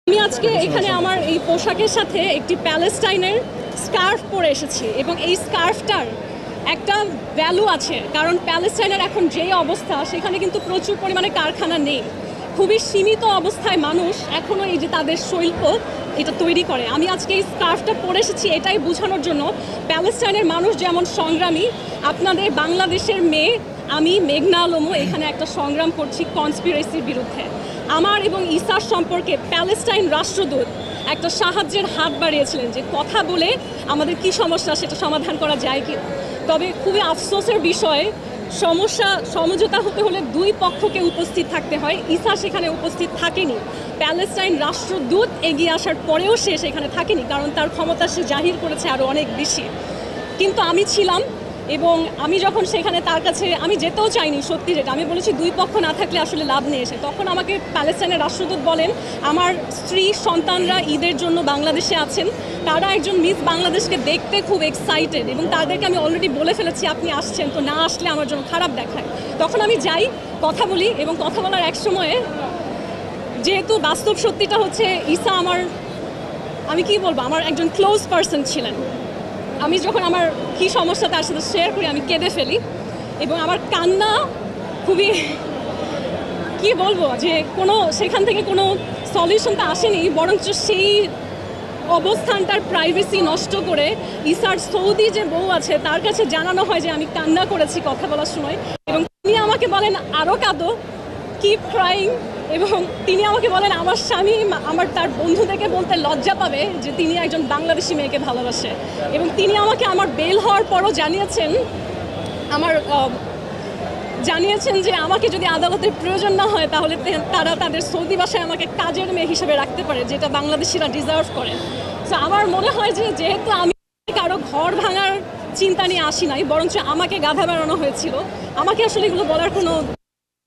আমি আজকে এখানে আমার এই পোশাকের সাথে একটি প্যালেস্টাইনের স্কার্ফ পরে এসেছি এবং এই স্কার্ফটার একটা ভ্যালু আছে, কারণ প্যালেস্টাইনের এখন যেই অবস্থা সেখানে কিন্তু প্রচুর পরিমাণে কারখানা নেই, খুবই সীমিত অবস্থায় মানুষ এখনও এই যে তাদের শিল্প এটা তৈরি করে। আমি আজকে এই স্কার্ফটা পরে এসেছি এটাই বোঝানোর জন্য প্যালেস্টাইনের মানুষ যেমন সংগ্রামী, আপনাদের বাংলাদেশের মেয়ে আমি মেঘনা আলমও এখানে একটা সংগ্রাম করছি কনস্পিরেসির বিরুদ্ধে। আমার এবং ইসার সম্পর্কে প্যালেস্টাইন রাষ্ট্রদূত একটা সাহায্যের হাত বাড়িয়েছিলেন যে কথা বলে আমাদের কি সমস্যা সেটা সমাধান করা যায় কি। তবে খুবই আফসোসের বিষয়, সমঝোতা হতে হলে দুই পক্ষকে উপস্থিত থাকতে হয়। ইসা সেখানে উপস্থিত থাকেনি, প্যালেস্টাইন রাষ্ট্রদূত এগিয়ে আসার পরেও সে সেখানে থাকেনি, কারণ তার ক্ষমতা সে জাহির করেছে আরও অনেক বেশি। কিন্তু আমি ছিলাম এবং আমি যখন সেখানে তার কাছে আমি যেতেও চাইনি, সত্যি যেটা আমি বলেছি দুই পক্ষ না থাকলে আসলে লাভ নেই এসে। তখন আমাকে প্যালেস্টাইনের রাষ্ট্রদূত বলেন আমার স্ত্রী সন্তানরা ঈদের জন্য বাংলাদেশে আছেন, তারা একজন মিস বাংলাদেশকে দেখতে খুব এক্সাইটেড এবং তাদেরকে আমি অলরেডি বলে ফেলেছি আপনি আসছেন, তো না আসলে আমার জন্য খারাপ দেখায়। তখন আমি যাই, কথা বলি এবং কথা বলার এক সময়ে যেহেতু বাস্তব সত্যিটা হচ্ছে ইসা আমি কি বলবো, আমার একজন ক্লোজ পার্সন ছিলেন। আমি যখন আমার কী সমস্যা তার সাথে শেয়ার করি আমি কেঁদে ফেলি এবং আমার কান্না খুবই কি বলবো যে সেখান থেকে কোনো সলিউশনটা আসেনি, বরঞ্চ সেই অবস্থানটার প্রাইভেসি নষ্ট করে ইসার সৌদি যে বউ আছে তার কাছে জানানো হয় যে আমি কান্না করেছি কথা বলার সময়, এবং তিনি আমাকে বলেন আরও কাঁদো, কিপ ক্রাইং। এবং তিনি আমাকে বলেন আমার স্বামী তার বন্ধুদেরকে বলতে লজ্জা পাবে যে তিনি একজন বাংলাদেশি মেয়েকে ভালোবাসে। এবং তিনি আমাকে আমার বেল হওয়ার পরও জানিয়েছেন যে আমাকে যদি আদালতের প্রয়োজন না হয় তাহলে তারা তাদের সৌদি বাসায় আমাকে কাজের মেয়ে হিসেবে রাখতে পারে, যেটা বাংলাদেশিরা ডিজার্ভ করে। তো আমার মনে হয় যে যেহেতু আমি কারো ঘর ভাঙার চিন্তা নিয়ে আসি নাই, বরঞ্চ আমাকে গাধা বেড়ানো হয়েছিল, আমাকে আসলে এগুলো বলার কোনো